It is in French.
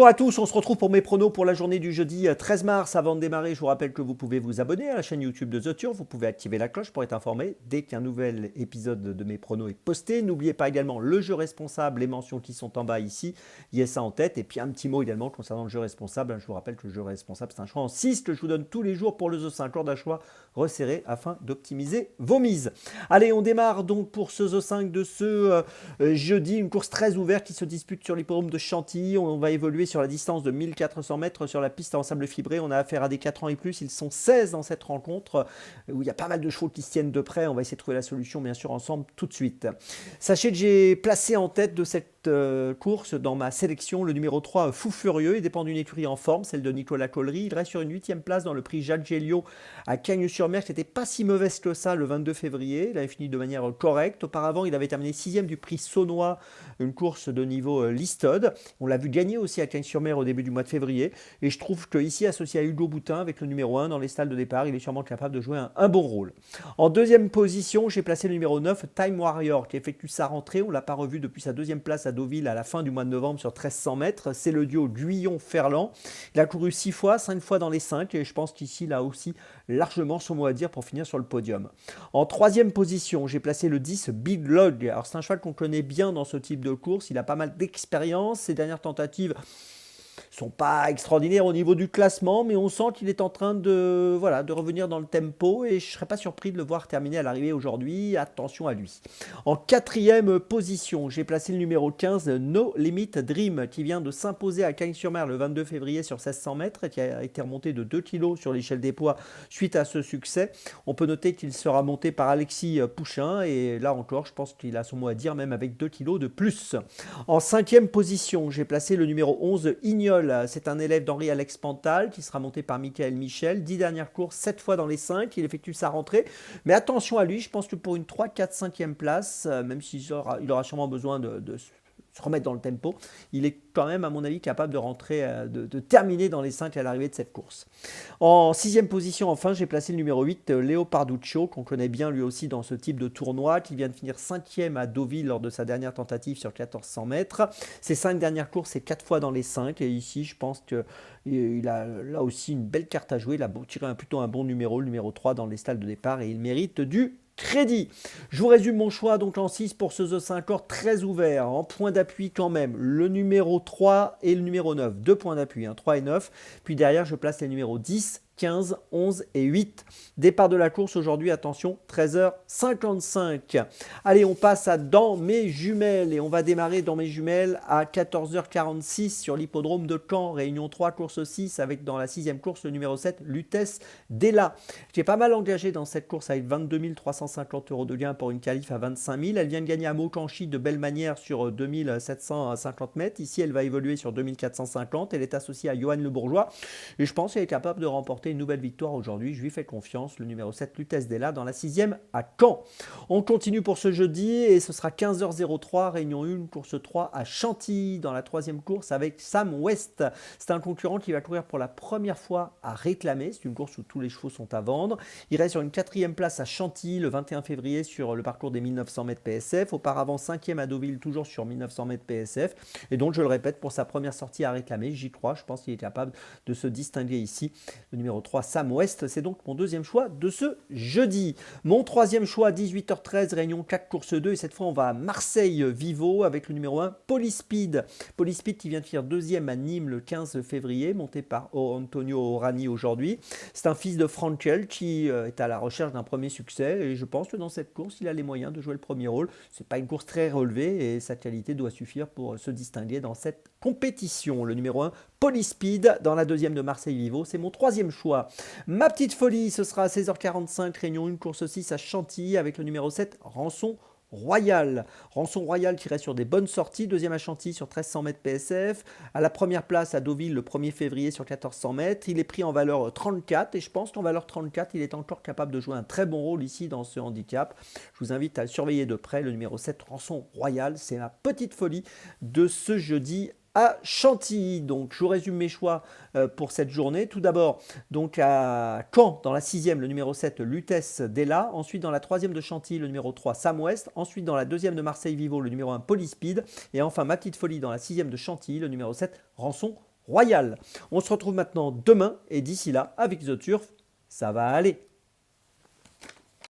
Bonjour à tous, on se retrouve pour mes pronos pour la journée du jeudi 13 mars. Avant de démarrer, je vous rappelle que vous pouvez vous abonner à la chaîne YouTube de The Turf, vous pouvez activer la cloche pour être informé dès qu'un nouvel épisode de mes pronos est posté. N'oubliez pas également le jeu responsable, les mentions qui sont en bas ici, il y a ça en tête. Et puis un petit mot également concernant le jeu responsable. Je vous rappelle que le jeu responsable, c'est un choix en 6 que je vous donne tous les jours pour le The 5, lors d'un choix resserré afin d'optimiser vos mises. Allez, on démarre donc pour ce The 5 de ce jeudi, une course très ouverte qui se dispute sur l'hippodrome de Chantilly. On va évoluer sur la distance de 1400 mètres sur la piste en sable fibré. On a affaire à des 4 ans et plus. Ils sont 16 dans cette rencontre où il y a pas mal de chevaux qui se tiennent de près. On va essayer de trouver la solution bien sûr ensemble tout de suite. Sachez que j'ai placé en tête de cette course dans ma sélection le numéro 3 Fou Furieux. Il dépend d'une écurie en forme, celle de Nicolas Collery. Il reste sur une 8e place dans le prix Jacques Géliot à Cagnes-sur-Mer, qui n'était pas si mauvaise que ça le 22 février. Il avait fini de manière correcte. Auparavant, il avait terminé 6e du prix Saunois, une course de niveau Listod. On l'a vu gagner aussi à Cagnes-sur-Mer au début du mois de février. Et je trouve qu'ici, associé à Hugo Boutin avec le numéro 1 dans les stalles de départ, il est sûrement capable de jouer un bon rôle. En deuxième position, j'ai placé le numéro 9, Time Warrior, qui effectue sa rentrée. On ne l'a pas revu depuis sa deuxième place à Deauville à la fin du mois de novembre sur 1300 mètres. C'est le duo Guyon-Ferland. Il a couru 6 fois, 5 fois dans les 5. Et je pense qu'ici, il a aussi largement son mot à dire pour finir sur le podium. En troisième position, j'ai placé le 10, Big Log. Alors c'est un cheval qu'on connaît bien dans ce type de course. Il a pas mal d'expérience. Ses dernières tentatives sont pas extraordinaires au niveau du classement, mais on sent qu'il est en train de revenir dans le tempo et je ne serais pas surpris de le voir terminer à l'arrivée aujourd'hui. Attention à lui. En quatrième position, j'ai placé le numéro 15, No Limit Dream, qui vient de s'imposer à Cagnes-sur-Mer le 22 février sur 1600 mètres et qui a été remonté de 2 kg sur l'échelle des poids suite à ce succès. On peut noter qu'il sera monté par Alexis Pouchin et là encore, je pense qu'il a son mot à dire, même avec 2 kg de plus. En cinquième position, j'ai placé le numéro 11, Ignol. C'est un élève d'Henri Alex Pantal qui sera monté par Michael Michel. 10 dernières courses, 7 fois dans les 5. Il effectue sa rentrée. Mais attention à lui, je pense que pour une 3, 4, 5e place, même s'il aura sûrement besoin de se remettre dans le tempo, il est quand même, à mon avis, capable de rentrer, de terminer dans les 5 à l'arrivée de cette course. En sixième position, enfin, j'ai placé le numéro 8, Léo Parduccio, qu'on connaît bien lui aussi dans ce type de tournoi, qui vient de finir 5e à Deauville lors de sa dernière tentative sur 1400 mètres. Ses 5 dernières courses, c'est 4 fois dans les 5. Et ici, je pense qu'il a là aussi une belle carte à jouer. Il a tiré plutôt un bon numéro, le numéro 3 dans les stalles de départ, et il mérite du crédit. Je vous résume mon choix donc en 6 pour ce The 5 or très ouvert, en point d'appui quand même, le numéro 3 et le numéro 9, 2 points d'appui, 3 et 9, puis derrière je place les numéros 10, 15, 11 et 8. Départ de la course aujourd'hui, attention, 13h55. Allez, on passe à Dans mes jumelles et on va démarrer dans mes jumelles à 14h46 sur l'hippodrome de Caen, réunion 3, course 6, avec dans la 6e course le numéro 7, Lutèce Della. J'ai pas mal engagé dans cette course avec 22 350 € de gain pour une qualif à 25 000. Elle vient de gagner à Maucanchi de belle manière sur 2750 mètres. Ici, elle va évoluer sur 2450. Elle est associée à Johan Le Bourgeois et je pense qu'elle est capable de remporter une nouvelle victoire aujourd'hui. Je lui fais confiance. Le numéro 7, Lutèce Della, dans la 6e à Caen. On continue pour ce jeudi et ce sera 15h03, réunion 1, course 3 à Chantilly dans la 3e course avec Sam West. C'est un concurrent qui va courir pour la première fois à réclamer. C'est une course où tous les chevaux sont à vendre. Il reste sur une 4e place à Chantilly le 21 février sur le parcours des 1900 mètres PSF. Auparavant 5e à Deauville, toujours sur 1900 mètres PSF. Et donc je le répète, pour sa première sortie à réclamer, j'y crois. Je pense qu'il est capable de se distinguer ici. Le numéro 3, Sam West, c'est donc mon deuxième choix de ce jeudi. Mon troisième choix, 18h13, réunion 4, course 2. Et cette fois, on va à Marseille-Vivo avec le numéro 1, Polyspeed. Polyspeed qui vient de finir 2e à Nîmes le 15 février, monté par Antonio Orani aujourd'hui. C'est un fils de Frankel qui est à la recherche d'un premier succès. Et je pense que dans cette course, il a les moyens de jouer le premier rôle. Ce n'est pas une course très relevée et sa qualité doit suffire pour se distinguer dans cette compétition. Le numéro 1, Polyspeed, dans la 2e de Marseille-Vivo. C'est mon troisième choix. Ma petite folie, ce sera à 16h45, réunion 1, course 6 à Chantilly avec le numéro 7, Rançon Royal. Rançon Royal qui reste sur des bonnes sorties. 2e à Chantilly sur 1300 mètres PSF. À la première place à Deauville le 1er février sur 1400 mètres. Il est pris en valeur 34 et je pense qu'en valeur 34, il est encore capable de jouer un très bon rôle ici dans ce handicap. Je vous invite à le surveiller de près. Le numéro 7, Rançon Royal, c'est ma petite folie de ce jeudi à Chantilly. Donc je vous résume mes choix pour cette journée. Tout d'abord, donc à Caen, dans la 6e, le numéro 7, Lutèce Della. Ensuite, dans la 3e de Chantilly, le numéro 3, Sam West. Ensuite, dans la 2e de Marseille-Vivo, le numéro 1, Polyspeed. Et enfin, ma petite folie dans la 6e de Chantilly, le numéro 7, Rançon royal. On se retrouve maintenant demain et d'ici là, avec The Turf, ça va aller.